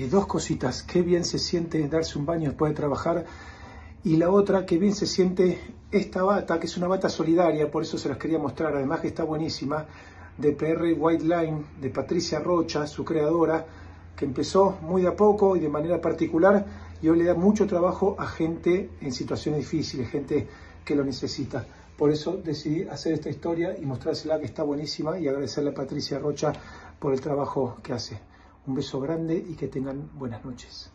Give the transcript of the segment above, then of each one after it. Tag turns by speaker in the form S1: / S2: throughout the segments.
S1: dos cositas: qué bien se siente darse un baño después de trabajar, y la otra, qué bien se siente esta bata, que es una bata solidaria, por eso se las quería mostrar, además que está buenísima, de PR White Line, de Patricia Rocha, su creadora, que empezó muy de a poco y de manera particular, y hoy le da mucho trabajo a gente en situaciones difíciles, gente que lo necesita. Por eso decidí hacer esta historia y mostrársela, que está buenísima, y agradecerle a Patricia Rocha por el trabajo que hace. Un beso grande y que tengan buenas noches.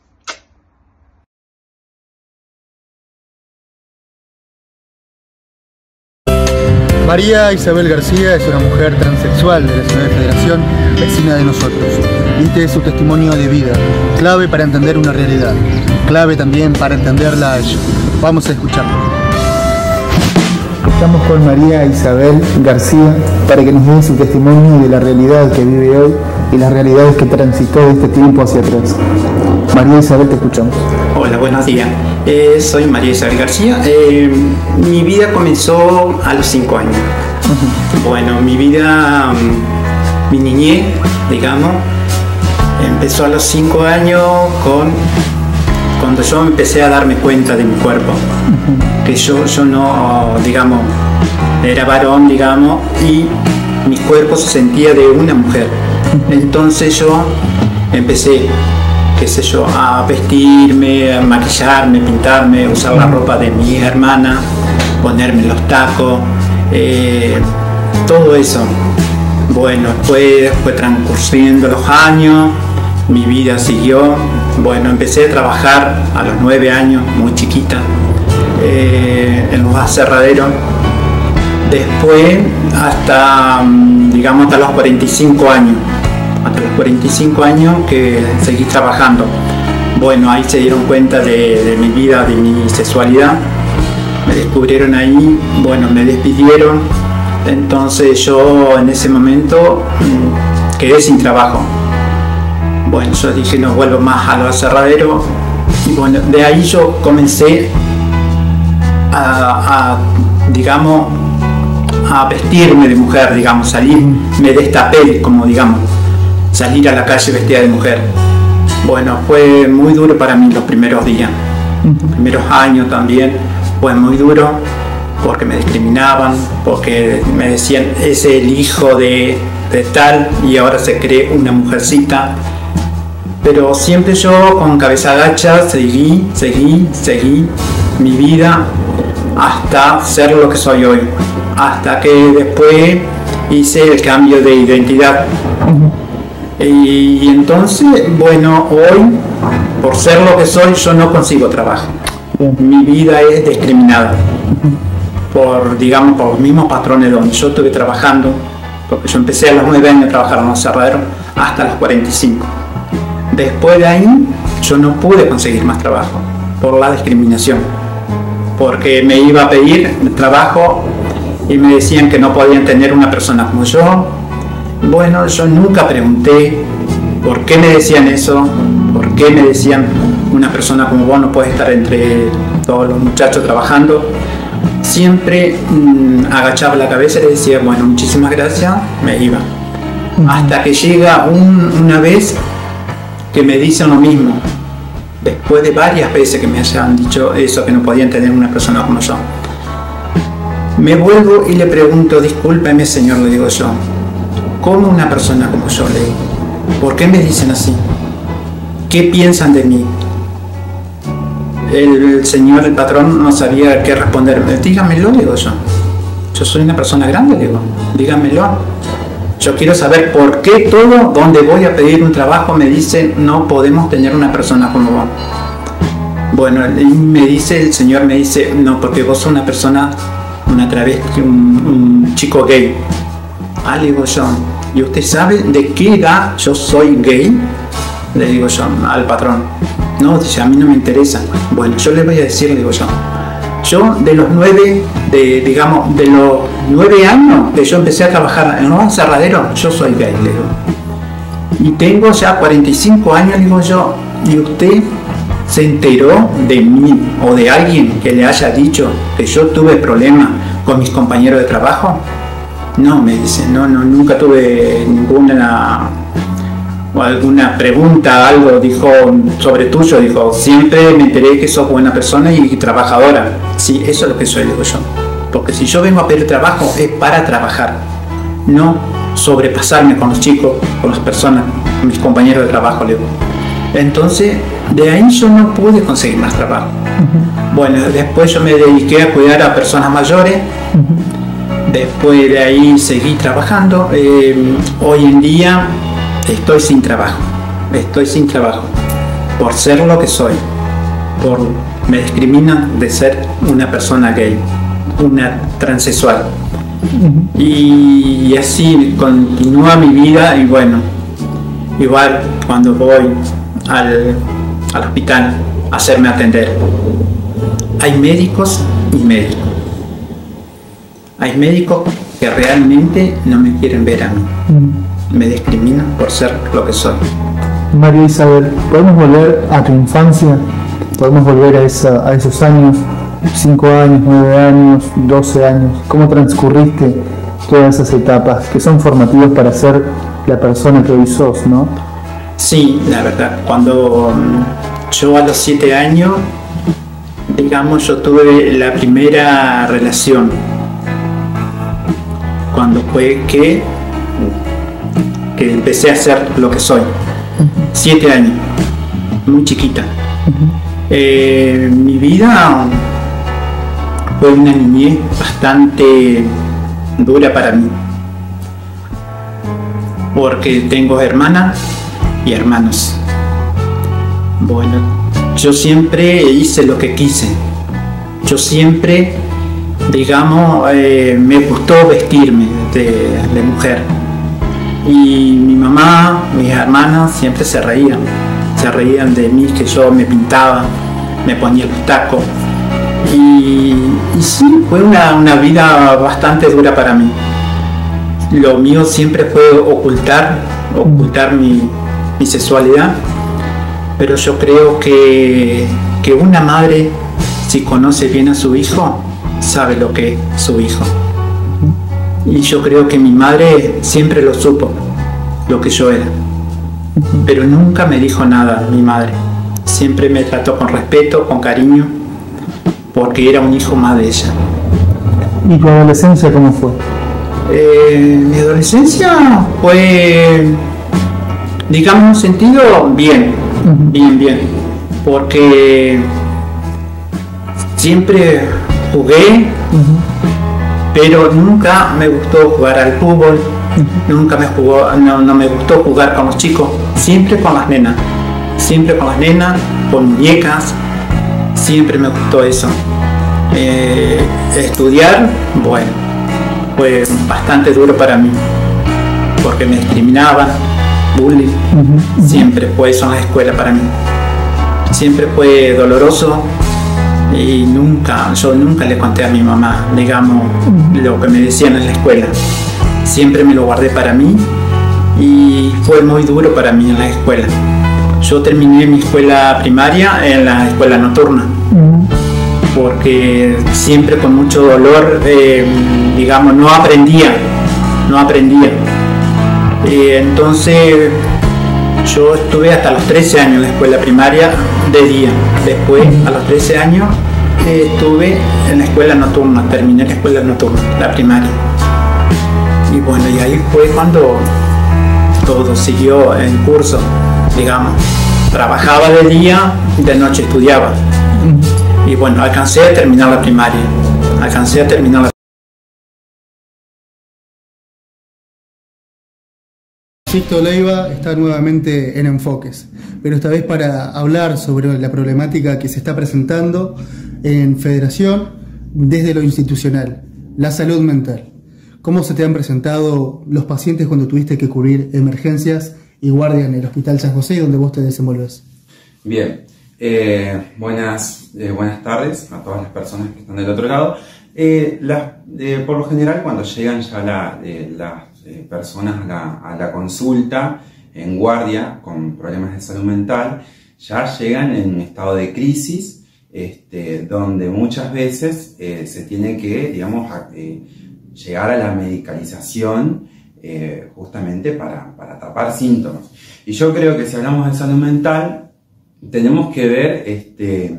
S2: María Isabel García es una mujer transexual de la ciudad de Federación, vecina de nosotros. Y este es su testimonio de vida, clave para entender una realidad, clave también para entenderla a ella. Vamos a escucharla. Estamos con María Isabel García para que nos dé su testimonio de la realidad que vive hoy y las realidades que transitó de este tiempo hacia atrás. María Isabel, te escuchamos.
S3: Hola, buenos días. Soy María Isabel García. Mi vida comenzó a los 5 años. Bueno, mi vida, mi niñez, digamos, empezó a los 5 años cuando yo empecé a darme cuenta de mi cuerpo. Que yo no, digamos, era varón, digamos, y mi cuerpo se sentía de una mujer. Entonces yo empecé, qué sé yo, a vestirme, a maquillarme, pintarme, usar la ropa de mi hermana, ponerme los tacos, todo eso. Bueno, fue transcurriendo los años, mi vida siguió. Bueno, empecé a trabajar a los 9 años, muy chiquita, en los aserraderos. Después hasta, digamos, hasta los 45 años. Hasta los 45 años que seguí trabajando. Bueno, ahí se dieron cuenta de mi vida, de mi sexualidad. Me descubrieron ahí, bueno, me despidieron. Entonces yo en ese momento quedé sin trabajo. Bueno, yo dije, no vuelvo más a los aserraderos. Y bueno, de ahí yo comencé digamos, a vestirme de mujer, digamos, salir, me destapé, como digamos, salir a la calle vestida de mujer. Bueno, fue muy duro para mí los primeros días, los primeros años también, fue muy duro porque me discriminaban, porque me decían, es el hijo de tal y ahora se cree una mujercita. Pero siempre yo con cabeza agacha seguí mi vida hasta ser lo que soy hoy, hasta que después hice el cambio de identidad. Y entonces, bueno, hoy, por ser lo que soy, yo no consigo trabajo. Mi vida es discriminada por, digamos, por los mismos patrones donde yo estuve trabajando, porque yo empecé a los 9 años a trabajar en los aserraderos hasta los 45. Después de ahí, yo no pude conseguir más trabajo por la discriminación, porque me iba a pedir trabajo y me decían que no podían tener una persona como yo. Bueno, yo nunca pregunté por qué me decían eso, por qué me decían una persona como vos no puede estar entre todos los muchachos trabajando. Siempre agachaba la cabeza y le decía, bueno, muchísimas gracias, me iba. Hasta que llega una vez que me dicen lo mismo, después de varias veces que me hayan dicho eso, que no podían tener una persona como yo. Me vuelvo y le pregunto, discúlpeme señor, le digo yo, ¿cómo una persona como yo? Le digo, ¿por qué me dicen así? ¿Qué piensan de mí? El señor, el patrón, no sabía qué responderme. Dígamelo, digo yo. Yo soy una persona grande, digo, dígamelo. Yo quiero saber por qué todo, donde voy a pedir un trabajo, me dicen, no podemos tener una persona como vos. Bueno, y me dice, el señor me dice, no, porque vos sos una persona, una travesti, un chico gay. Ah, le digo yo, ¿y usted sabe de qué edad yo soy gay? Le digo yo al patrón. No, dice, a mí no me interesa. Bueno, yo le voy a decir, le digo yo, de los 9 años que yo empecé a trabajar en un aserradero, yo soy gay, le digo. Y tengo ya 45 años, digo yo, y usted se enteró de mí o de alguien que le haya dicho que yo tuve problemas con mis compañeros de trabajo. No, me dice, no, nunca tuve o alguna pregunta, algo, dijo sobre tuyo, dijo, siempre me enteré que sos buena persona y trabajadora. Sí, eso es lo que soy, digo yo. Porque si yo vengo a pedir trabajo es para trabajar, no sobrepasarme con los chicos, con las personas, con mis compañeros de trabajo, le digo. Entonces, de ahí yo no pude conseguir más trabajo. Bueno, después yo me dediqué a cuidar a personas mayores. Después de ahí seguí trabajando. Hoy en día estoy sin trabajo por ser lo que soy, me discriminan de ser una persona gay, una transexual, y así continúa mi vida. Y bueno, igual cuando voy al hospital a hacerme atender, hay médicos y médicos. Hay médicos que realmente no me quieren ver a mí. Me discriminan por ser lo que soy.
S2: María Isabel, ¿podemos volver a tu infancia? ¿Podemos volver a esos años? 5 años, 9 años, 12 años. ¿Cómo transcurriste todas esas etapas que son formativas para ser la persona que hoy sos, no?
S3: Sí, la verdad. Cuando yo a los 7 años, digamos, yo tuve la primera relación. Cuando fue que empecé a ser lo que soy. 7 años, muy chiquita. Mi vida fue una niñez bastante dura para mí, porque tengo hermanas y hermanos. Bueno, yo siempre hice lo que quise. Yo siempre, digamos, me gustó vestirme de mujer. Y mi mamá, mis hermanas siempre se reían de mí, que yo me pintaba, me ponía los tacos. Y sí, fue una vida bastante dura para mí. Lo mío siempre fue ocultar mi sexualidad, pero yo creo que una madre, si conoce bien a su hijo, sabe lo que es su hijo. Y yo creo que mi madre siempre lo supo, lo que yo era. Pero nunca me dijo nada mi madre. Siempre me trató con respeto, con cariño, porque era un hijo más de ella.
S2: ¿Y tu adolescencia cómo fue?
S3: Mi adolescencia fue, digamos, en un sentido bien, bien. Porque siempre jugué, pero nunca me gustó jugar al fútbol, no me gustó jugar con los chicos, siempre con las nenas, con muñecas, siempre me gustó eso. Estudiar, bueno, fue bastante duro para mí, porque me discriminaban, bullying, siempre fue eso en la escuela para mí, siempre fue doloroso. Y yo nunca le conté a mi mamá, digamos, lo que me decían en la escuela. Siempre me lo guardé para mí y fue muy duro para mí en la escuela. Yo terminé mi escuela primaria en la escuela nocturna, porque siempre con mucho dolor, digamos, no aprendía. Entonces yo estuve hasta los 13 años en la escuela primaria de día. Después, a los 13 años, estuve en la escuela nocturna, terminé la escuela nocturna, la primaria. Y bueno, y ahí fue cuando todo siguió en curso, digamos. Trabajaba de día y de noche estudiaba. Y bueno, alcancé a terminar la primaria.
S2: Sixto Leiva está nuevamente en Enfoques, pero esta vez para hablar sobre la problemática que se está presentando en Federación desde lo institucional, la salud mental. ¿Cómo se te han presentado los pacientes cuando tuviste que cubrir emergencias y guardia en el Hospital San José, donde vos te desenvolves?
S4: Bien, buenas tardes a todas las personas que están del otro lado. Por lo general, cuando llegan ya las personas a la consulta en guardia con problemas de salud mental, ya llegan en un estado de crisis, donde muchas veces se tiene que, digamos, llegar a la medicalización justamente para tapar síntomas. Y yo creo que si hablamos de salud mental, tenemos que ver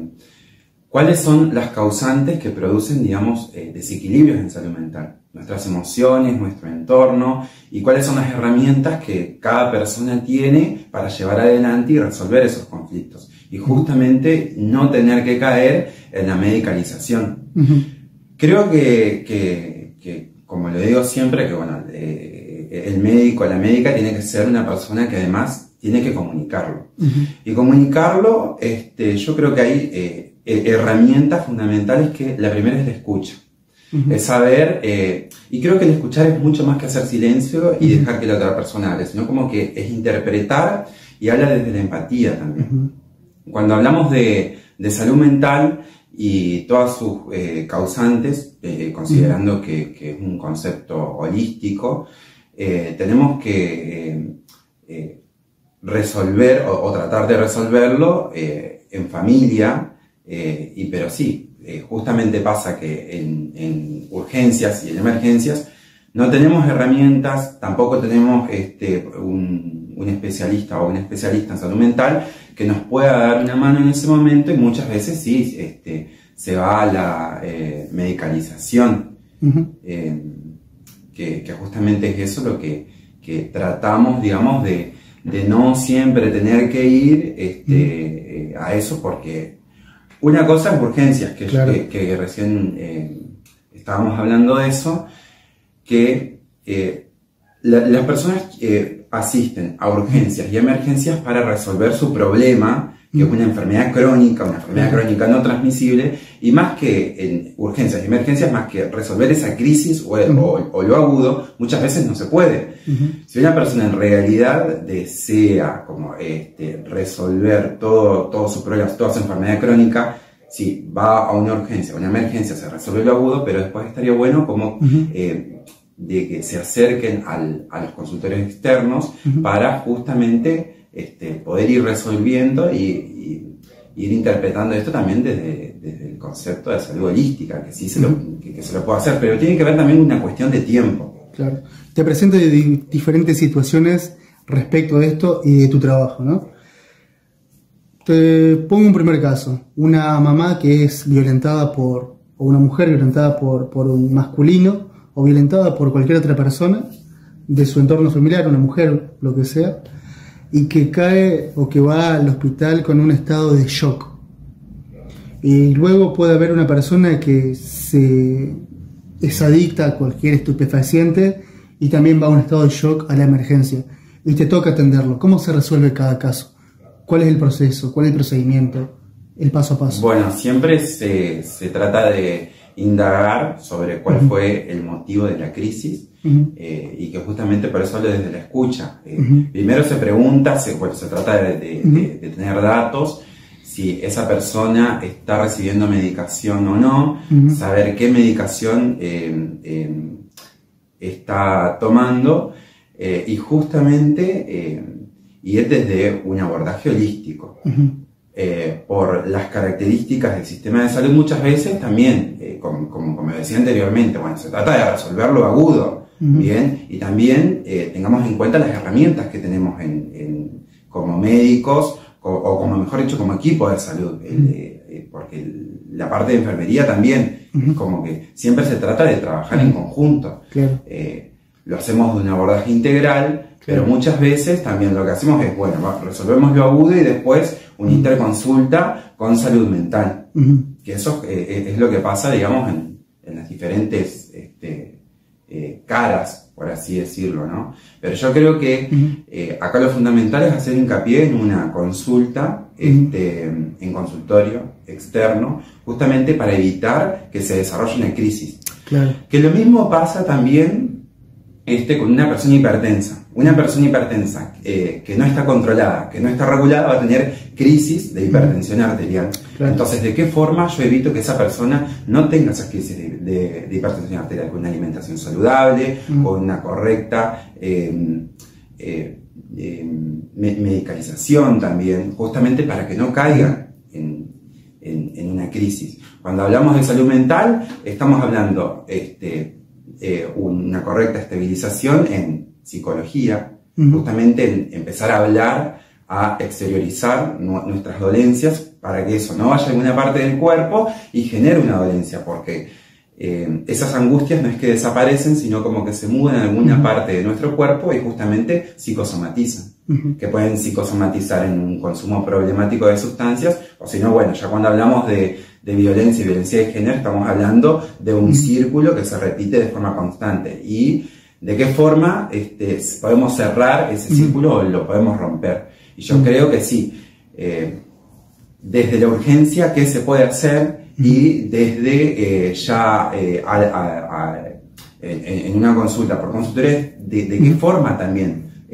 S4: cuáles son las causantes que producen, digamos, desequilibrios en salud mental. Nuestras emociones, nuestro entorno, y cuáles son las herramientas que cada persona tiene para llevar adelante y resolver esos conflictos. Y justamente no tener que caer en la medicalización. Creo que, como lo digo siempre, que bueno, el médico, la médica tiene que ser una persona que además tiene que comunicarlo. Y comunicarlo, yo creo que hay herramientas fundamentales, que la primera es la escucha. Es saber, y creo que el escuchar es mucho más que hacer silencio y dejar que la otra persona hable, sino como que es interpretar y habla desde la empatía también. Cuando hablamos de salud mental y todas sus causantes, considerando que es un concepto holístico, tenemos que resolver o tratar de resolverlo en familia, pero sí, justamente pasa que en urgencias y en emergencias no tenemos herramientas, tampoco tenemos un especialista o una especialista en salud mental que nos pueda dar una mano en ese momento, y muchas veces sí, se va a la medicalización, que justamente es eso lo que tratamos, digamos, de no siempre tener que ir a eso, porque una cosa es urgencias, que recién estábamos hablando de eso, que las personas asisten a urgencias y emergencias para resolver su problema, que es una enfermedad crónica no transmisible, y más que en urgencias y emergencias, más que resolver esa crisis o lo agudo, muchas veces no se puede. Si una persona en realidad desea como resolver todos sus problemas, toda su enfermedad crónica, sí, va a una urgencia, a una emergencia, se resuelve lo agudo, pero después estaría bueno como de que se acerquen a los consultorios externos para justamente poder ir resolviendo y ir interpretando esto también desde el concepto de salud holística, que sí se lo puede hacer, pero tiene que ver también una cuestión de tiempo.
S2: Claro. Te presento diferentes situaciones respecto de esto y de tu trabajo, ¿no? Te pongo un primer caso. Una mamá que es violentada o una mujer violentada por un masculino, o violentada por cualquier otra persona de su entorno familiar, una mujer, lo que sea, y que cae o que va al hospital con un estado de shock. Y luego puede haber una persona que es adicta a cualquier estupefaciente y también va a un estado de shock a la emergencia. Y te toca atenderlo. ¿Cómo se resuelve cada caso? ¿Cuál es el proceso? ¿Cuál es el procedimiento? El paso a paso.
S4: Bueno, siempre se trata de indagar sobre cuál fue el motivo de la crisis, y que justamente por eso hablo desde la escucha. Primero se pregunta, se trata de tener datos, si esa persona está recibiendo medicación o no, saber qué medicación está tomando, y justamente ir desde un abordaje holístico. Por las características del sistema de salud, muchas veces también, como decía anteriormente, bueno, se trata de resolver lo agudo, bien, y también tengamos en cuenta las herramientas que tenemos como médicos, o como mejor dicho, como equipo de salud, porque la parte de enfermería también, es como que siempre se trata de trabajar en conjunto. Lo hacemos de un abordaje integral, pero muchas veces también lo que hacemos es, bueno, resolvemos lo agudo y después una interconsulta con salud mental. Que eso es lo que pasa, digamos, en las diferentes caras, por así decirlo, ¿no? Pero yo creo que acá lo fundamental es hacer hincapié en una consulta, en consultorio externo, justamente para evitar que se desarrolle una crisis. Que lo mismo pasa también con una persona hipertensa. Una persona hipertensa que no está controlada, que no está regulada, va a tener crisis de hipertensión arterial. Entonces, ¿de qué forma yo evito que esa persona no tenga esas crisis de hipertensión arterial? Con una alimentación saludable, con una correcta medicalización también, justamente para que no caigan en una crisis. Cuando hablamos de salud mental, estamos hablando una correcta estabilización en psicología, justamente empezar a hablar, a exteriorizar nuestras dolencias para que eso no vaya a alguna parte del cuerpo y genere una dolencia, porque esas angustias no es que desaparecen, sino como que se mudan a alguna parte de nuestro cuerpo y justamente psicosomatizan, que pueden psicosomatizar en un consumo problemático de sustancias, o si no, bueno, ya cuando hablamos de violencia y violencia de género, estamos hablando de un círculo que se repite de forma constante. Y de qué forma podemos cerrar ese círculo o lo podemos romper. Y yo creo que sí, desde la urgencia, ¿qué se puede hacer? Y desde en una consulta por consultores, de qué forma también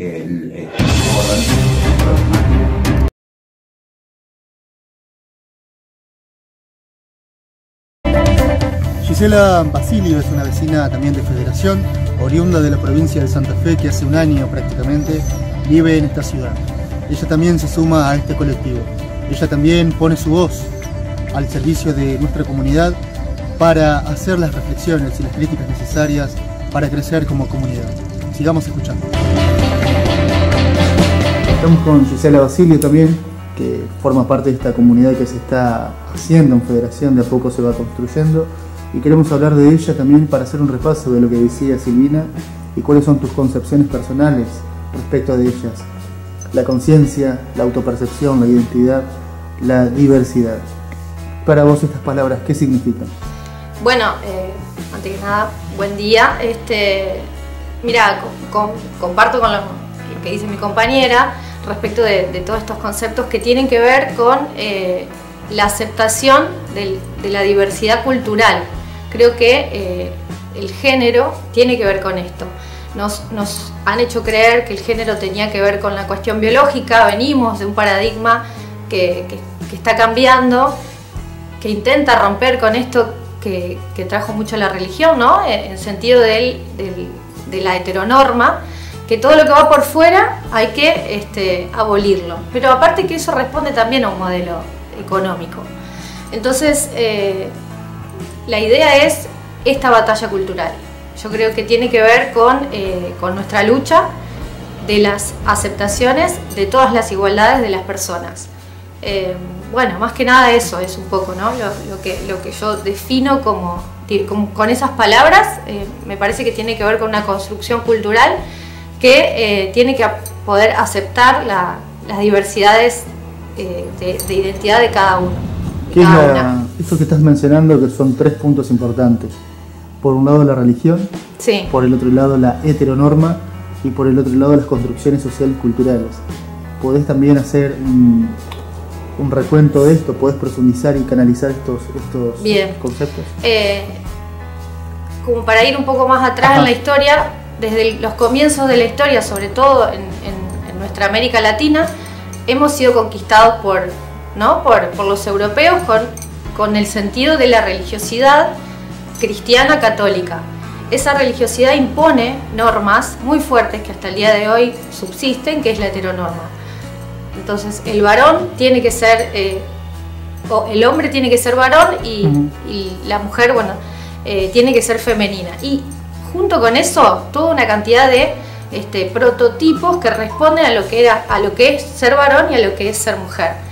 S2: Gisela Basilio es una vecina también de Federación, oriunda de la provincia de Santa Fe, que hace un año prácticamente vive en esta ciudad. Ella también se suma a este colectivo. Ella también pone su voz al servicio de nuestra comunidad para hacer las reflexiones y las críticas necesarias para crecer como comunidad. Sigamos escuchando. Estamos con Gisela Basilio también, que forma parte de esta comunidad que se está haciendo en Federación, de a poco se va construyendo, y queremos hablar de ella también para hacer un repaso de lo que decía Silvina y cuáles son tus concepciones personales respecto de ellas. La conciencia, la autopercepción, la identidad, la diversidad. Para vos estas palabras, ¿qué significan?
S5: Bueno, antes que nada, buen día. Mira, comparto con lo que dice mi compañera respecto de todos estos conceptos que tienen que ver con la aceptación de la diversidad cultural. Creo que el género tiene que ver con esto. Nos han hecho creer que el género tenía que ver con la cuestión biológica. Venimos de un paradigma que está cambiando, que intenta romper con esto que trajo mucho la religión, ¿no? En sentido de la heteronorma, que todo lo que va por fuera hay que abolirlo. Pero aparte que eso responde también a un modelo económico. Entonces, la idea es esta batalla cultural. Yo creo que tiene que ver con nuestra lucha de las aceptaciones de todas las igualdades de las personas. Bueno, más que nada eso es un poco, ¿no? Lo que yo defino con esas palabras, me parece que tiene que ver con una construcción cultural que tiene que poder aceptar las diversidades de identidad de cada uno.
S2: ¿Qué es esto que estás mencionando, que son 3 puntos importantes? Por un lado la religión,
S5: sí.
S2: Por el otro lado la heteronorma y por el otro lado las construcciones sociales y culturales. ¿Podés también hacer un recuento de esto? ¿Podés profundizar y canalizar estos conceptos?
S5: Como para ir un poco más atrás en la historia, desde los comienzos de la historia, sobre todo en nuestra América Latina, hemos sido conquistados por los europeos con el sentido de la religiosidad cristiana católica. Esa religiosidad impone normas muy fuertes que hasta el día de hoy subsisten, que es la heteronorma. Entonces el varón tiene que ser, o el hombre tiene que ser varón y la mujer, bueno, tiene que ser femenina. Y junto con eso, toda una cantidad de prototipos que responden a lo que es ser varón y a lo que es ser mujer.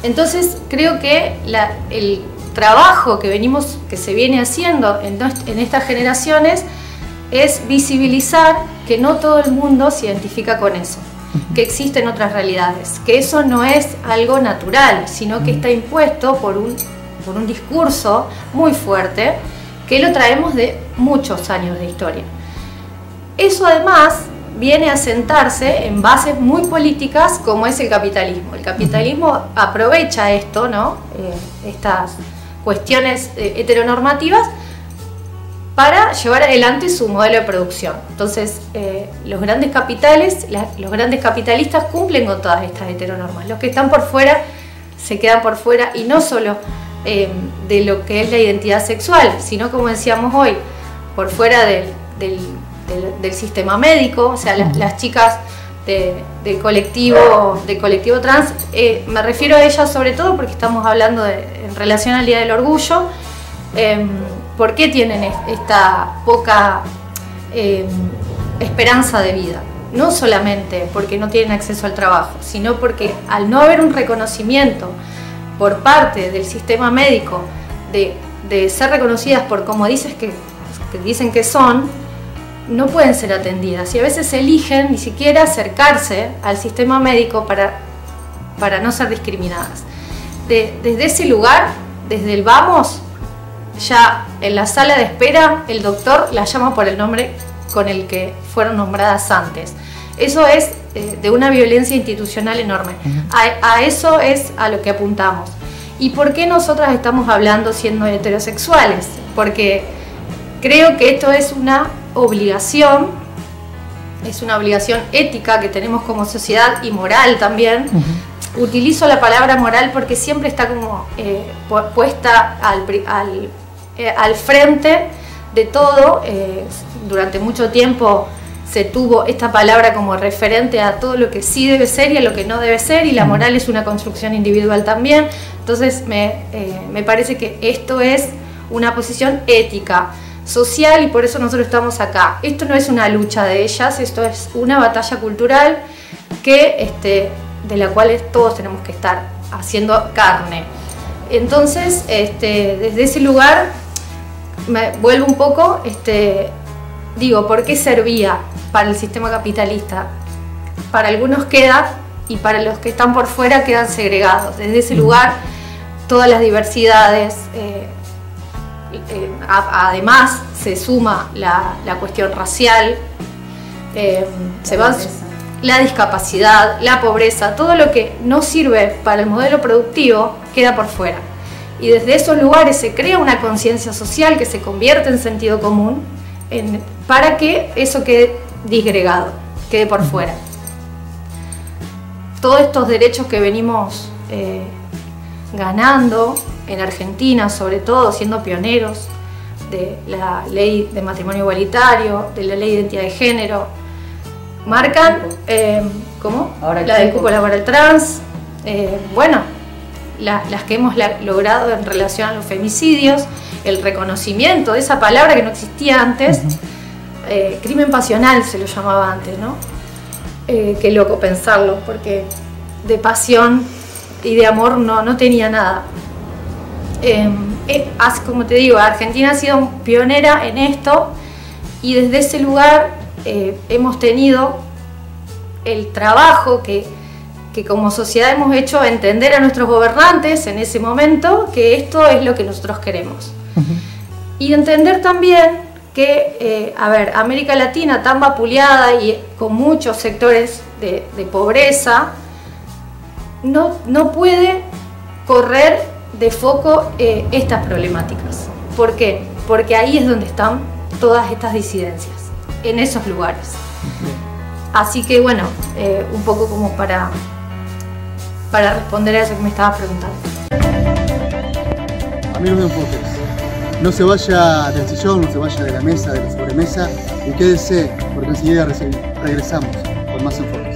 S5: Entonces creo que el trabajo que se viene haciendo en estas generaciones es visibilizar que no todo el mundo se identifica con eso, que existen otras realidades, que eso no es algo natural, sino que está impuesto por un discurso muy fuerte que lo traemos de muchos años de historia. Eso además viene a sentarse en bases muy políticas como es el capitalismo. El capitalismo aprovecha esto, ¿no? Estas cuestiones heteronormativas para llevar adelante su modelo de producción. Entonces, los grandes capitalistas cumplen con todas estas heteronormas. Los que están por fuera se quedan por fuera, y no solo de lo que es la identidad sexual, sino, como decíamos hoy, por fuera del sistema médico. O sea, las chicas del colectivo trans, me refiero a ellas sobre todo porque estamos hablando en relación al Día del Orgullo. ¿Por qué tienen esta poca esperanza de vida. No solamente porque no tienen acceso al trabajo, sino porque al no haber un reconocimiento por parte del sistema médico de ser reconocidas por como dicen que son, no pueden ser atendidas y a veces eligen ni siquiera acercarse al sistema médico para no ser discriminadas. Desde ese lugar, desde el vamos, ya en la sala de espera el doctor la llama por el nombre con el que fueron nombradas antes. Eso es de una violencia institucional enorme. A eso es a lo que apuntamos. ¿Y por qué nosotras estamos hablando siendo heterosexuales? Porque creo que esto es una obligación ética que tenemos como sociedad y moral también. Utilizo la palabra moral porque siempre está como puesta al frente de todo. Durante mucho tiempo se tuvo esta palabra como referente a todo lo que sí debe ser y a lo que no debe ser, y la moral es una construcción individual también. Entonces me parece que esto es una posición ética, social, y por eso nosotros estamos acá. Esto no es una lucha de ellas, esto es una batalla cultural de la cual todos tenemos que estar haciendo carne. Entonces, desde ese lugar, me vuelvo un poco, digo, ¿por qué servía para el sistema capitalista? Para algunos queda, y para los que están por fuera quedan segregados. Desde ese lugar, todas las diversidades, además se suma la cuestión racial, la discapacidad, la pobreza, todo lo que no sirve para el modelo productivo queda por fuera. Y desde esos lugares se crea una conciencia social que se convierte en sentido común para que eso quede disgregado, quede por fuera. Todos estos derechos que venimos ganando en Argentina, sobre todo siendo pioneros de la ley de matrimonio igualitario, de la ley de identidad de género, marcan, ¿cómo? La del cupo laboral trans, bueno, las que hemos logrado en relación a los femicidios, el reconocimiento de esa palabra que no existía antes, crimen pasional se lo llamaba antes, ¿no? Qué loco pensarlo, porque de pasión y de amor no tenía nada. Como te digo, Argentina ha sido pionera en esto, y desde ese lugar hemos tenido el trabajo que como sociedad hemos hecho entender a nuestros gobernantes en ese momento que esto es lo que nosotros queremos. Y entender también que, América Latina tan vapuleada y con muchos sectores de pobreza, no puede correr de foco estas problemáticas. ¿Por qué? Porque ahí es donde están todas estas disidencias, en esos lugares. Así que bueno, un poco como para responder a eso que me estabas preguntando.
S2: A mí no me enfoques. No se vaya del sillón, no se vaya de la mesa, de la sobremesa, y quédese, porque enseguida regresamos con más enfoques.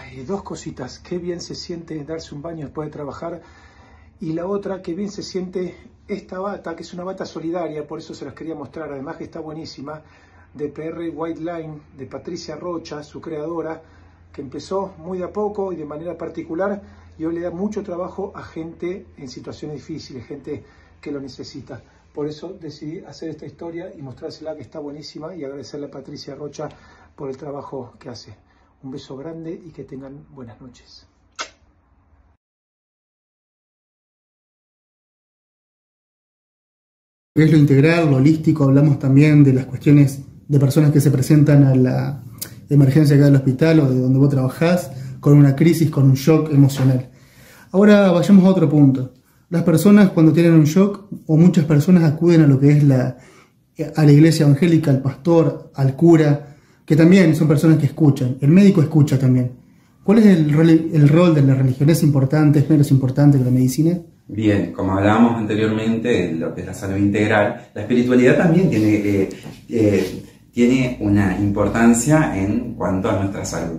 S1: Ay, dos cositas, qué bien se siente darse un baño después de trabajar, y la otra, qué bien se siente esta bata, que es una bata solidaria, por eso se las quería mostrar, además que está buenísima, de PR White Line, de Patricia Rocha, su creadora, que empezó muy de a poco y de manera particular, y hoy le da mucho trabajo a gente en situaciones difíciles, gente que lo necesita. Por eso decidí hacer esta historia y mostrársela, que está buenísima, y agradecerle a Patricia Rocha por el trabajo que hace. Un beso grande y que tengan buenas noches.
S2: Es lo integral, lo holístico, hablamos también de las cuestiones de personas que se presentan a la emergencia acá del hospital o de donde vos trabajás, con una crisis, con un shock emocional. Ahora vayamos a otro punto. Las personas cuando tienen un shock, o muchas personas acuden a lo que es a la iglesia evangélica, al pastor, al cura, que también son personas que escuchan. El médico escucha también. ¿Cuál es el rol de la religión? ¿Es importante, es menos importante que la medicina?
S4: Bien, como hablábamos anteriormente de lo que es la salud integral, la espiritualidad también tiene una importancia en cuanto a nuestra salud.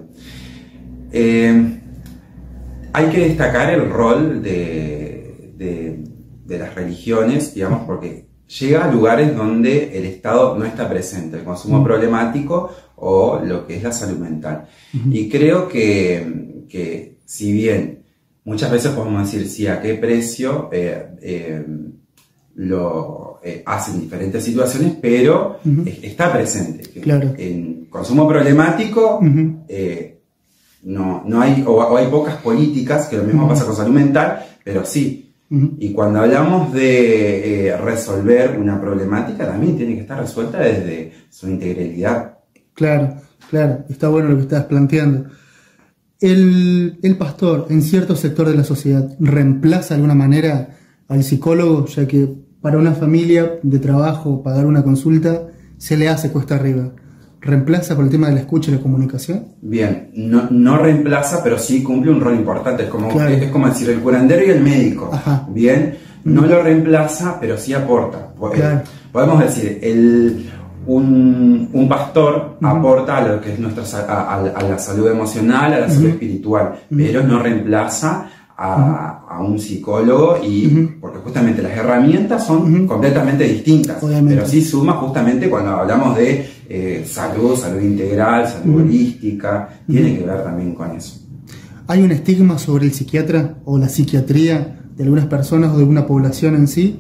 S4: Hay que destacar el rol de las religiones, digamos, porque llega a lugares donde el Estado no está presente, el consumo problemático o lo que es la salud mental. Y creo que si bien muchas veces podemos decir sí, a qué precio lo hacen diferentes situaciones, pero está presente.
S2: Claro.
S4: En consumo problemático no hay, o hay pocas políticas, que lo mismo pasa con salud mental, pero sí. Y cuando hablamos de resolver una problemática, también tiene que estar resuelta desde su integralidad.
S2: Claro, claro, está bueno lo que estás planteando. ¿El pastor en cierto sector de la sociedad reemplaza de alguna manera al psicólogo, ya que para una familia de trabajo pagar una consulta se le hace cuesta arriba? ¿Reemplaza por el tema de la escucha y la comunicación? Bien,
S4: no reemplaza, pero sí cumple un rol importante. Es como decir el curandero y el médico.
S2: Ajá.
S4: Bien, no lo reemplaza, pero sí aporta.
S2: Claro.
S4: Podemos decir, un pastor aporta a lo que es a la salud emocional, a la salud espiritual, pero no reemplaza a un psicólogo, porque justamente las herramientas son completamente distintas.
S2: Obviamente.
S4: Pero sí suma justamente cuando hablamos de salud integral, salud holística, tiene que ver también con eso.
S2: ¿Hay un estigma sobre el psiquiatra o la psiquiatría de algunas personas o de una población en sí?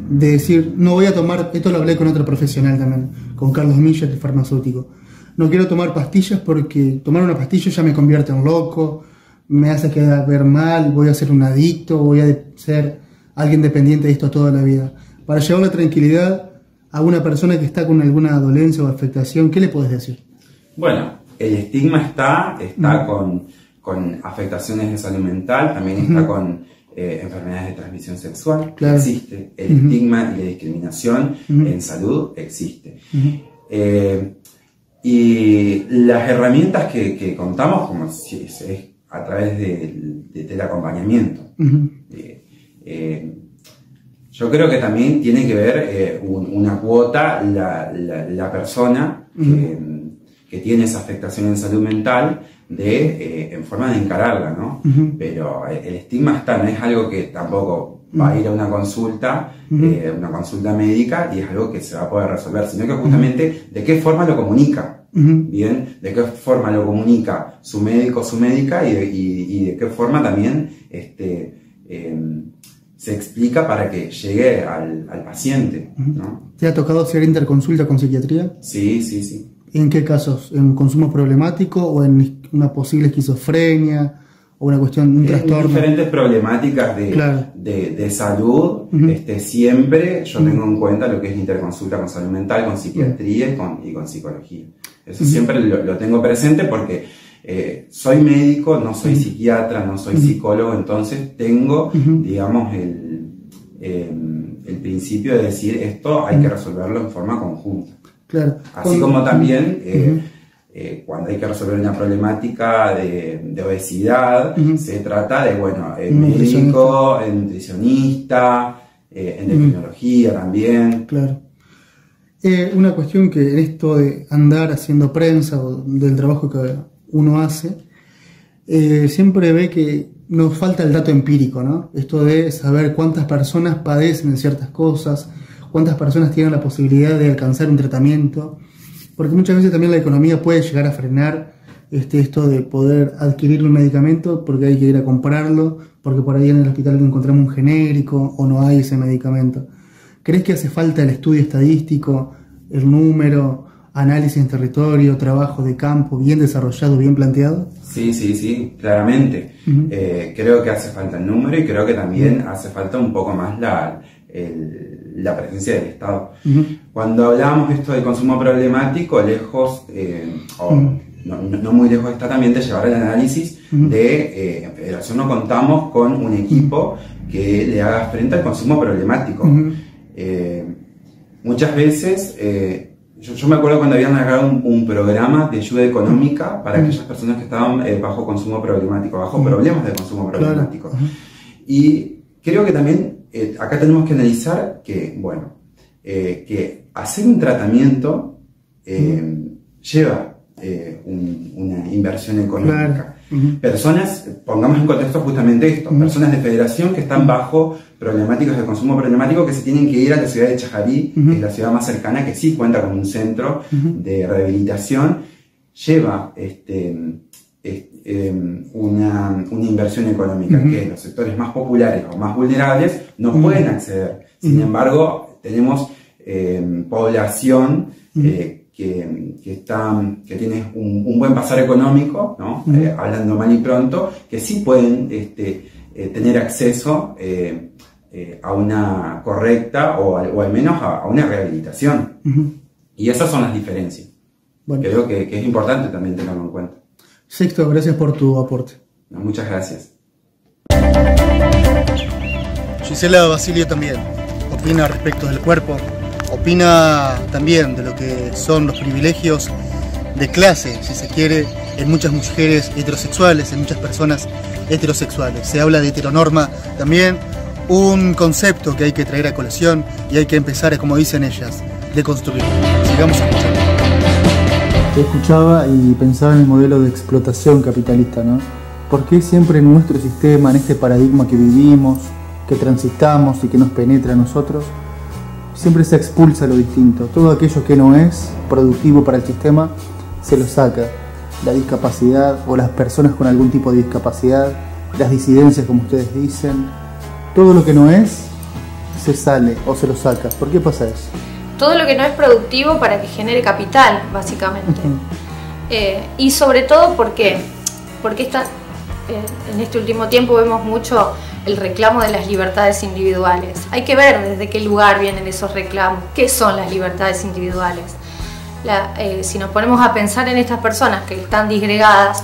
S2: De decir, no voy a tomar, esto lo hablé con otro profesional también, con Carlos Miller, el farmacéutico, no quiero tomar pastillas porque tomar una pastilla ya me convierte en loco, me hace quedar ver mal, voy a ser un adicto, voy a ser alguien dependiente de esto toda la vida. Para llevar la tranquilidad a una persona que está con alguna dolencia o afectación, ¿qué le puedes decir?
S4: Bueno, el estigma está con afectaciones de salud mental, también está con enfermedades de transmisión sexual,
S2: claro.
S4: Existe. El estigma y la discriminación en salud existe. Y las herramientas que contamos, como si es a través del acompañamiento. Yo creo que también tiene que ver una cuota la persona que tiene esa afectación en salud mental en forma de encararla, ¿no? Pero el estigma no es algo que tampoco va a ir a una consulta médica y es algo que se va a poder resolver, sino que justamente de qué forma lo comunica. Bien, de qué forma lo comunica su médico o su médica y de qué forma también se explica para que llegue al paciente, ¿no?
S2: ¿Te ha tocado hacer interconsulta con psiquiatría?
S4: Sí.
S2: ¿En qué casos? ¿En consumo problemático o en una posible esquizofrenia o una cuestión, un trastorno?
S4: Diferentes problemáticas de salud. Siempre yo tengo en cuenta lo que es la interconsulta con salud mental, con psiquiatría y con psicología. Eso siempre lo tengo presente porque soy médico, no soy psiquiatra, no soy psicólogo, entonces tengo, digamos, el principio de decir esto hay que resolverlo en forma conjunta.
S2: Claro.
S4: Así como también cuando hay que resolver una problemática de obesidad, se trata de, el médico, el nutricionista, endocrinología también.
S2: Claro. Una cuestión que en esto de andar haciendo prensa o del trabajo que uno hace, siempre ve que nos falta el dato empírico, ¿no? Esto de saber cuántas personas padecen de ciertas cosas, cuántas personas tienen la posibilidad de alcanzar un tratamiento, porque muchas veces también la economía puede llegar a frenar esto de poder adquirir un medicamento porque hay que ir a comprarlo, porque por ahí en el hospital encontramos un genérico o no hay ese medicamento. ¿Crees que hace falta el estudio estadístico, el número, análisis en territorio, trabajo de campo bien desarrollado, bien planteado?
S4: Sí, claramente. Creo que hace falta el número y creo que también hace falta un poco más la presencia del Estado. Cuando hablábamos esto de consumo problemático, lejos, no muy lejos está también de llevar el análisis de en Federación no contamos con un equipo que le haga frente al consumo problemático. Muchas veces, yo me acuerdo cuando habían agarrado un programa de ayuda económica para aquellas personas que estaban bajo consumo problemático, bajo problemas de consumo problemático.
S2: Claro.
S4: Y creo que también acá tenemos que analizar que, bueno, que hacer un tratamiento lleva una inversión económica.
S2: Claro.
S4: Personas, pongamos en contexto justamente esto, personas de federación que están bajo problemáticas de consumo problemático que se tienen que ir a la ciudad de Chajarí, que es la ciudad más cercana, que sí cuenta con un centro de rehabilitación, lleva una inversión económica que los sectores más populares o más vulnerables no pueden acceder. Sin embargo, tenemos población que tiene un buen pasar económico, ¿no? Hablando mal y pronto, que sí pueden tener acceso a una correcta o al menos a una rehabilitación. Y esas son las diferencias. Bueno. Creo que es importante también tenerlo en cuenta.
S2: Sixto, gracias por tu aporte.
S4: No, muchas gracias.
S2: Gisela Basilio también opina respecto del cuerpo. Opina también de lo que son los privilegios de clase, si se quiere, en muchas mujeres heterosexuales, en muchas personas heterosexuales. Se habla de heteronorma también, un concepto que hay que traer a colación y hay que empezar, como dicen ellas, de construir. Sigamos escuchando. Te escuchaba y pensaba en el modelo de explotación capitalista, ¿no? ¿Por qué siempre en nuestro sistema, en este paradigma que vivimos, que transitamos y que nos penetra a nosotros, siempre se expulsa lo distinto? Todo aquello que no es productivo para el sistema se lo saca. La discapacidad o las personas con algún tipo de discapacidad, las disidencias como ustedes dicen, todo lo que no es se sale o se lo saca. ¿Por qué pasa eso?
S5: Todo lo que no es productivo para que genere capital, básicamente. Y sobre todo, ¿por qué? Porque en este último tiempo vemos mucho el reclamo de las libertades individuales. Hay que ver desde qué lugar vienen esos reclamos, qué son las libertades individuales. Si nos ponemos a pensar en estas personas que están disgregadas,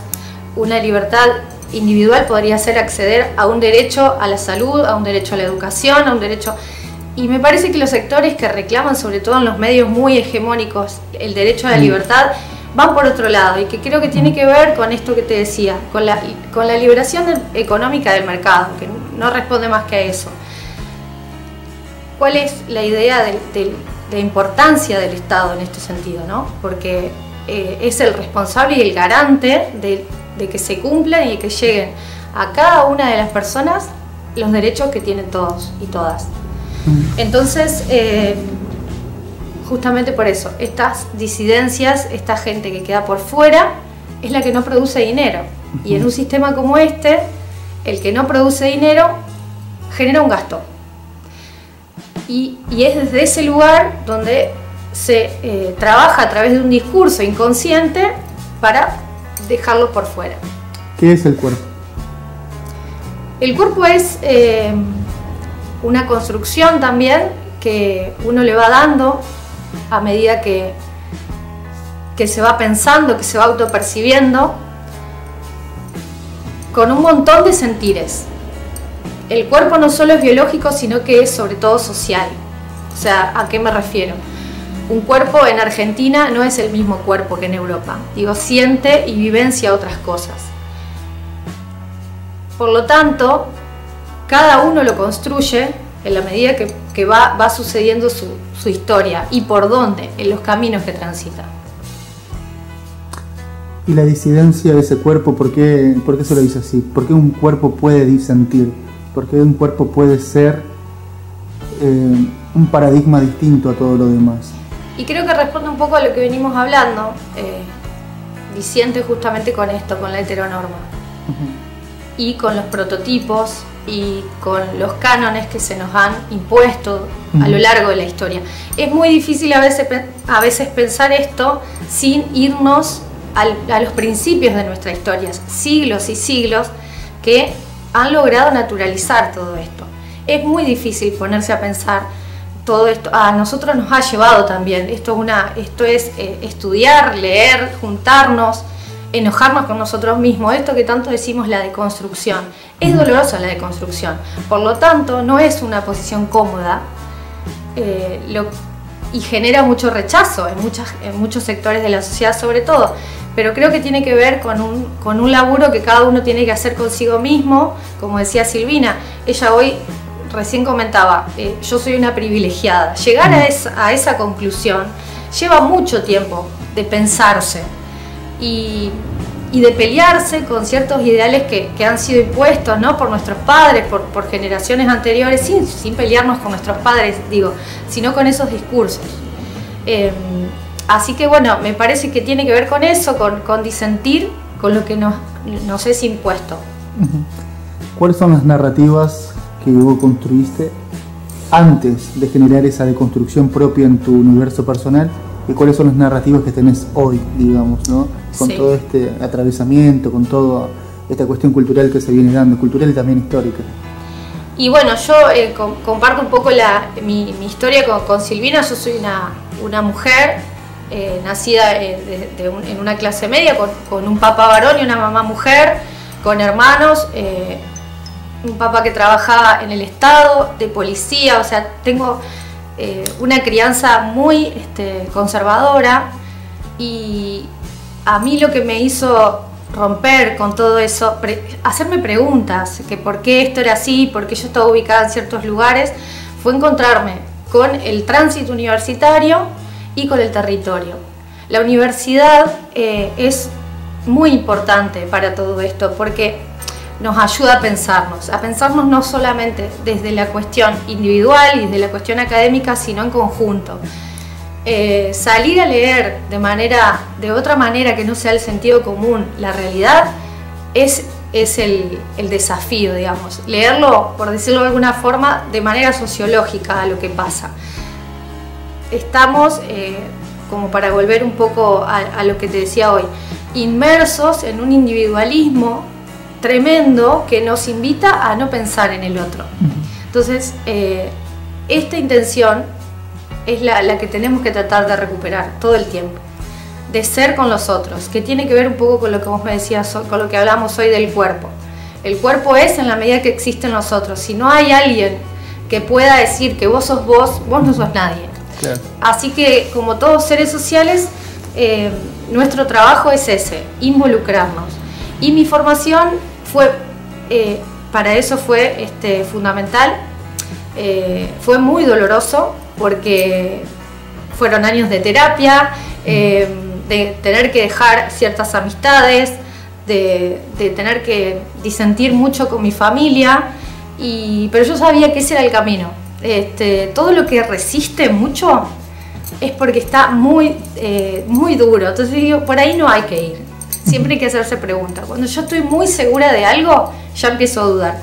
S5: una libertad individual podría ser acceder a un derecho a la salud, a un derecho a la educación, a un derecho... Y me parece que los sectores que reclaman, sobre todo en los medios muy hegemónicos, el derecho a la libertad, van por otro lado, y que creo que tiene que ver con esto que te decía, con la liberación económica del mercado, que no responde más que a eso. ¿Cuál es la idea de importancia del Estado en este sentido, ¿no? Porque es el responsable y el garante de que se cumplan y de que lleguen a cada una de las personas los derechos que tienen todos y todas. Entonces, justamente por eso, estas disidencias, esta gente que queda por fuera, es la que no produce dinero. Y en un sistema como este, el que no produce dinero genera un gasto. Y es desde ese lugar donde se trabaja a través de un discurso inconsciente para dejarlo por fuera.
S2: ¿Qué es el cuerpo?
S5: El cuerpo es una construcción también que uno le va dando a medida que se va pensando, que se va autopercibiendo, con un montón de sentires. El cuerpo no solo es biológico, sino que es sobre todo social. O sea, ¿a qué me refiero? Un cuerpo en Argentina no es el mismo cuerpo que en Europa. Digo, siente y vivencia otras cosas. Por lo tanto, cada uno lo construye en la medida que va sucediendo su historia. ¿Y por dónde? En los caminos que transita.
S2: ¿Y la disidencia de ese cuerpo, por qué se lo dice así? ¿Por qué un cuerpo puede disentir? ¿Por qué un cuerpo puede ser un paradigma distinto a todo lo demás?
S5: Y creo que responde un poco a lo que venimos hablando, disiente justamente con esto, con la heteronorma. Y con los prototipos y con los cánones que se nos han impuesto a lo largo de la historia. Es muy difícil a veces pensar esto sin irnos a los principios de nuestra historia, siglos y siglos que han logrado naturalizar todo esto. Es muy difícil ponerse a pensar todo esto. A nosotros nos ha llevado también, esto es estudiar, leer, juntarnos, enojarnos con nosotros mismos, esto que tanto decimos, la deconstrucción. Es dolorosa la deconstrucción, por lo tanto no es una posición cómoda y genera mucho rechazo en muchos sectores de la sociedad sobre todo, pero creo que tiene que ver con un laburo que cada uno tiene que hacer consigo mismo, como decía Silvina. Ella hoy recién comentaba, yo soy una privilegiada. Llegar a esa conclusión lleva mucho tiempo de pensarse y de pelearse con ciertos ideales que han sido impuestos, ¿no?, por nuestros padres, por generaciones anteriores, sin pelearnos con nuestros padres, digo, sino con esos discursos. Así que bueno, me parece que tiene que ver con eso, con disentir con lo que nos es impuesto.
S2: ¿Cuáles son las narrativas que vos construiste antes de generar esa deconstrucción propia en tu universo personal? ¿Y cuáles son las narrativas que tenés hoy, digamos, ¿no? Con todo este atravesamiento, con toda esta cuestión cultural que se viene dando, cultural y también histórica.
S5: Y bueno, yo comparto un poco mi historia con Silvina. Yo soy una mujer nacida en una clase media, con un papá varón y una mamá mujer, con hermanos, un papá que trabajaba en el Estado, de policía, o sea, tengo una crianza muy conservadora, y a mí lo que me hizo romper con todo eso, hacerme preguntas, que por qué esto era así, por qué yo estaba ubicada en ciertos lugares, fue encontrarme con el tránsito universitario y con el territorio. La universidad es muy importante para todo esto, porque nos ayuda a pensarnos no solamente desde la cuestión individual y desde la cuestión académica, sino en conjunto. Salir a leer de otra manera que no sea el sentido común, la realidad, es el desafío, digamos. Leerlo, por decirlo de alguna forma, de manera sociológica a lo que pasa. Estamos, como para volver un poco a lo que te decía hoy, inmersos en un individualismo tremendo que nos invita a no pensar en el otro. Entonces, esta intención es la que tenemos que tratar de recuperar todo el tiempo, de ser con los otros, que tiene que ver un poco con lo que vos me decías, con lo que hablamos hoy del cuerpo. El cuerpo es en la medida que existen los otros. Si no hay alguien que pueda decir que vos sos vos no sos nadie. Claro. Así que, como todos seres sociales, nuestro trabajo es ese, involucrarnos. Y mi formación fue, para eso fue fundamental. Fue muy doloroso porque fueron años de terapia, de tener que dejar ciertas amistades, de tener que disentir mucho con mi familia, pero yo sabía que ese era el camino. Todo lo que resiste mucho es porque está muy duro. Entonces digo, por ahí no hay que ir. Siempre hay que hacerse preguntas. Cuando yo estoy muy segura de algo, ya empiezo a dudar.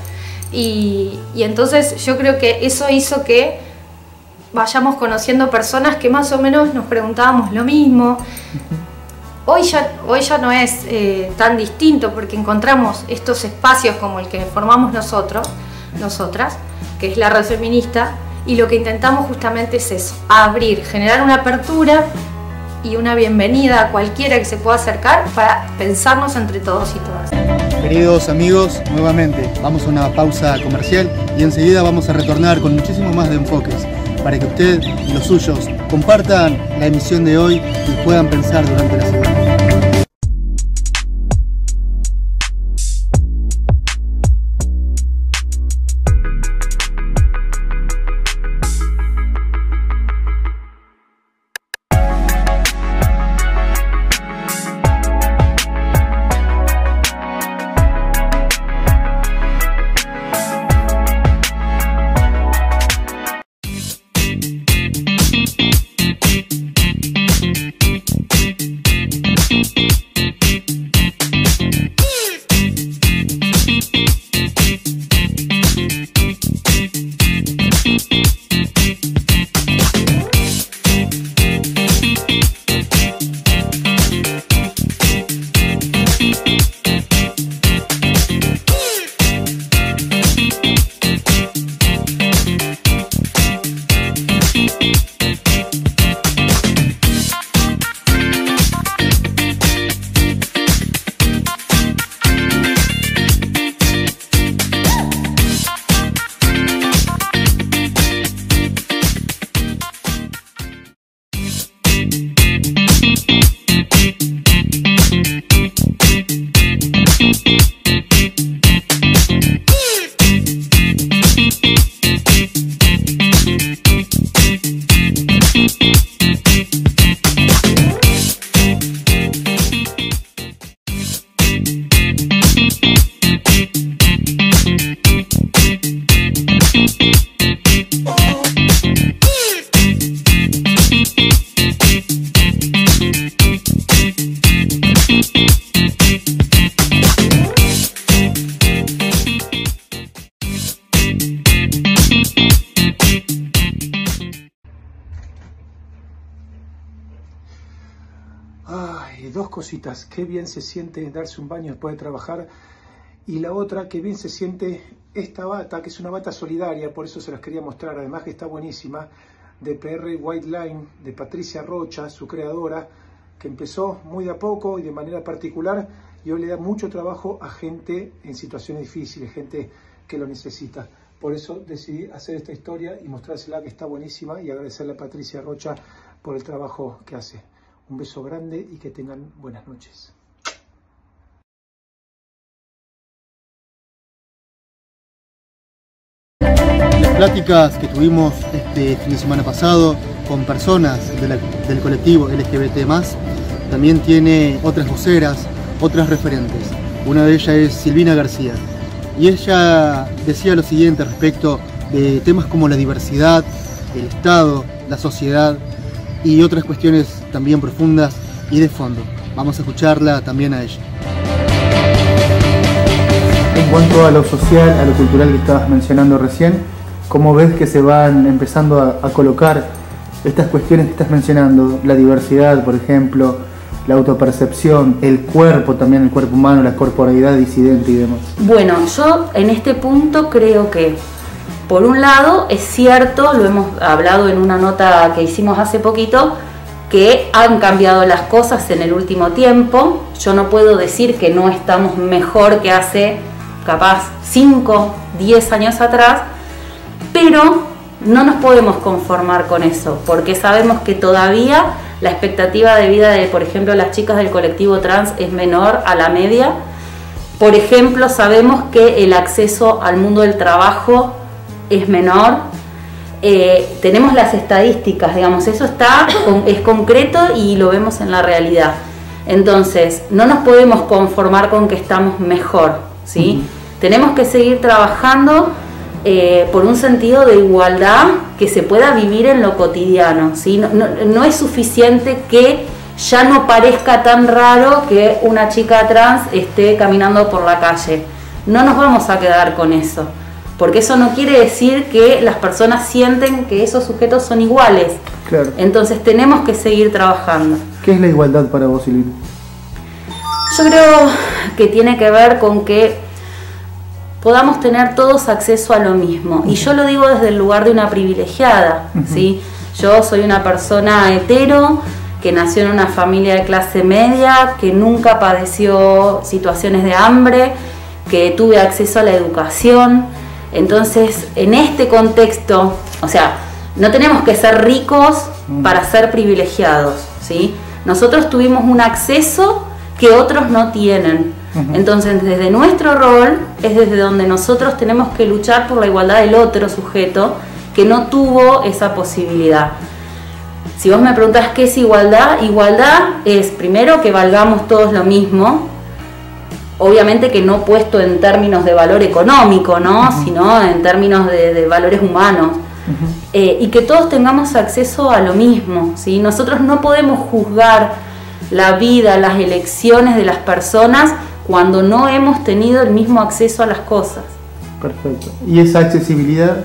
S5: Y entonces yo creo que eso hizo que vayamos conociendo personas que más o menos nos preguntábamos lo mismo. Hoy ya no es tan distinto, porque encontramos estos espacios como el que formamos nosotras, que es la red feminista, y lo que intentamos justamente es eso, abrir, generar una apertura y una bienvenida a cualquiera que se pueda acercar para pensarnos entre todos y todas.
S2: Queridos amigos, nuevamente vamos a una pausa comercial y enseguida vamos a retornar con muchísimo más de enfoques para que usted y los suyos compartan la emisión de hoy y puedan pensar durante la semana.
S1: Ay, dos cositas. Qué bien se siente darse un baño después de trabajar. Y la otra, qué bien se siente esta bata, que es una bata solidaria, por eso se las quería mostrar. Además que está buenísima, de PR White Line, de Patricia Rocha, su creadora, que empezó muy de a poco y de manera particular, y hoy le da mucho trabajo a gente en situaciones difíciles, gente que lo necesita. Por eso decidí hacer esta historia y mostrársela, que está buenísima, y agradecerle a Patricia Rocha por el trabajo que hace. Un beso grande y que tengan buenas noches.
S2: Las pláticas que tuvimos este fin de semana pasado con personas del colectivo LGBT+, también tiene otras voceras, otras referentes. Una de ellas es Silvina García. Y ella decía lo siguiente respecto de temas como la diversidad, el Estado, la sociedad y otras cuestiones también profundas y de fondo. Vamos a escucharla también a ella.
S6: En cuanto a lo social, a lo cultural que estabas mencionando recién, ¿cómo ves que se van empezando a colocar estas cuestiones que estás mencionando? La diversidad, por ejemplo, la autopercepción, el cuerpo también, el cuerpo humano, la corporalidad disidente y demás.
S7: Bueno, yo en este punto creo que, por un lado, es cierto, lo hemos hablado en una nota que hicimos hace poquito, que han cambiado las cosas en el último tiempo. Yo no puedo decir que no estamos mejor que hace, capaz, 5, 10 años atrás, pero no nos podemos conformar con eso, porque sabemos que todavía la expectativa de vida de, por ejemplo, las chicas del colectivo trans es menor a la media. Por ejemplo, sabemos que el acceso al mundo del trabajo es menor. Tenemos las estadísticas, digamos, eso es concreto y lo vemos en la realidad. Entonces, no nos podemos conformar con que estamos mejor, ¿sí? Tenemos que seguir trabajando por un sentido de igualdad que se pueda vivir en lo cotidiano, ¿sí? No es suficiente que ya no parezca tan raro que una chica trans esté caminando por la calle. No nos vamos a quedar con eso, porque eso no quiere decir que las personas sienten que esos sujetos son iguales.
S6: Claro.
S7: Entonces tenemos que seguir trabajando.
S6: ¿Qué es la igualdad para vos, Silvina?
S7: Yo creo que tiene que ver con que podamos tener todos acceso a lo mismo. Y yo lo digo desde el lugar de una privilegiada, ¿sí? Yo soy una persona hetero, que nació en una familia de clase media, que nunca padeció situaciones de hambre, que tuve acceso a la educación. Entonces, en este contexto, o sea, no tenemos que ser ricos para ser privilegiados, ¿sí? Nosotros tuvimos un acceso que otros no tienen. Entonces, desde nuestro rol es desde donde nosotros tenemos que luchar por la igualdad del otro sujeto que no tuvo esa posibilidad. Si vos me preguntás qué es igualdad, igualdad es primero que valgamos todos lo mismo, obviamente que no puesto en términos de valor económico, ¿no? Sino en términos de valores humanos. Y que todos tengamos acceso a lo mismo, ¿sí? Nosotros no podemos juzgar la vida, las elecciones de las personas cuando no hemos tenido el mismo acceso a las cosas.
S6: Perfecto. Y esa accesibilidad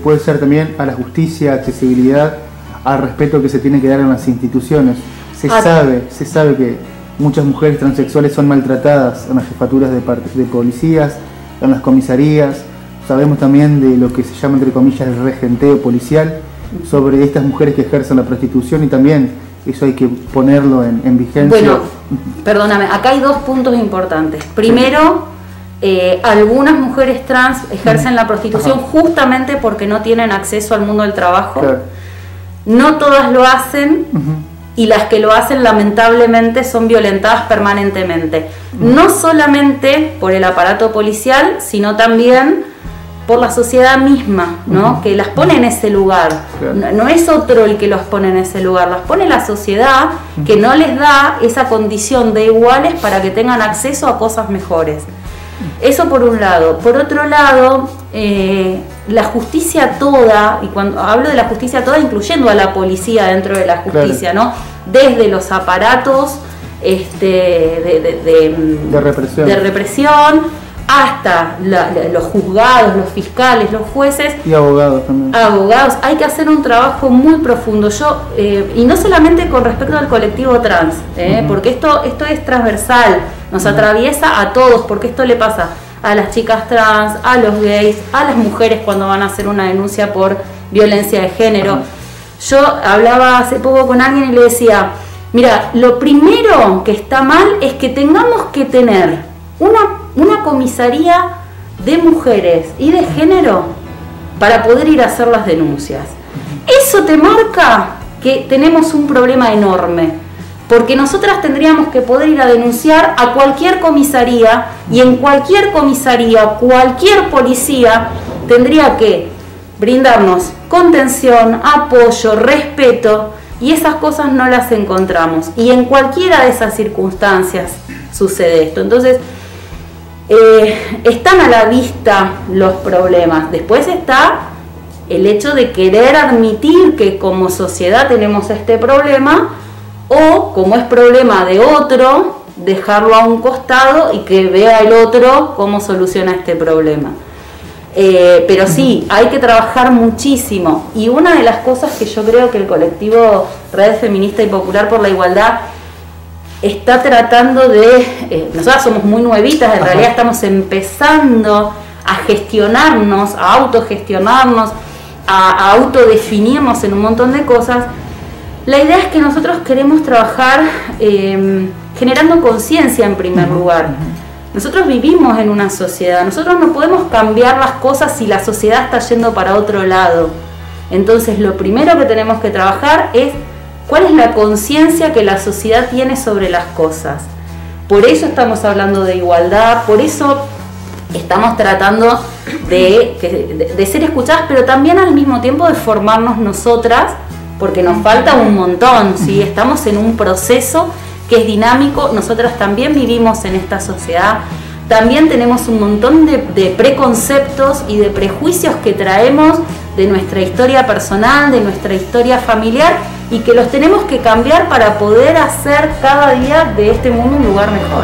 S6: puede ser también a la justicia, accesibilidad al respeto que se tiene que dar en las instituciones. Se sabe que muchas mujeres transexuales son maltratadas en las jefaturas de policías, en las comisarías. Sabemos también de lo que se llama, entre comillas, el regenteo policial sobre estas mujeres que ejercen la prostitución, y también eso hay que ponerlo en vigencia.
S7: Bueno, perdóname, acá hay dos puntos importantes. Primero, algunas mujeres trans ejercen la prostitución justamente porque no tienen acceso al mundo del trabajo. Claro. No todas lo hacen, y las que lo hacen lamentablemente son violentadas permanentemente. No solamente por el aparato policial, sino también por la sociedad misma, ¿no? Que las pone en ese lugar. Claro. No es otro el que los pone en ese lugar, las pone la sociedad, que no les da esa condición de iguales para que tengan acceso a cosas mejores. Eso por un lado. Por otro lado, la justicia toda, y cuando hablo de la justicia toda, incluyendo a la policía dentro de la justicia, claro, ¿no? Desde los aparatos de represión, hasta los juzgados, los fiscales, los jueces
S6: y abogados también.
S7: Abogados, hay que hacer un trabajo muy profundo. Y no solamente con respecto al colectivo trans, porque esto es transversal, nos atraviesa a todos, porque esto le pasa a las chicas trans, a los gays, a las mujeres cuando van a hacer una denuncia por violencia de género. Yo hablaba hace poco con alguien y le decía, mira, lo primero que está mal es que tengamos que tener una comisaría de mujeres y de género para poder ir a hacer las denuncias. Eso te marca que tenemos un problema enorme, porque nosotras tendríamos que poder ir a denunciar a cualquier comisaría, y en cualquier comisaría, cualquier policía tendría que brindarnos contención, apoyo, respeto, y esas cosas no las encontramos. Y en cualquiera de esas circunstancias sucede esto. Entonces, están a la vista los problemas. Después está el hecho de querer admitir que como sociedad tenemos este problema, o como es problema de otro, dejarlo a un costado y que vea el otro cómo soluciona este problema. Pero sí, hay que trabajar muchísimo, y una de las cosas que yo creo que el colectivo Red Feminista y Popular por la Igualdad está tratando de, nosotras somos muy nuevitas, en realidad estamos empezando a gestionarnos, a autogestionarnos, a autodefinirnos en un montón de cosas. La idea es que nosotros queremos trabajar generando conciencia en primer lugar. Nosotros vivimos en una sociedad, nosotros no podemos cambiar las cosas si la sociedad está yendo para otro lado. Entonces lo primero que tenemos que trabajar es cuál es la conciencia que la sociedad tiene sobre las cosas. Por eso estamos hablando de igualdad, por eso estamos tratando de ser escuchadas, pero también al mismo tiempo de formarnos nosotras, porque nos falta un montón, ¿sí? Estamos en un proceso que es dinámico, nosotras también vivimos en esta sociedad, también tenemos un montón de preconceptos y de prejuicios que traemos de nuestra historia personal, de nuestra historia familiar, y que los tenemos que cambiar para poder hacer cada día de este mundo un lugar mejor.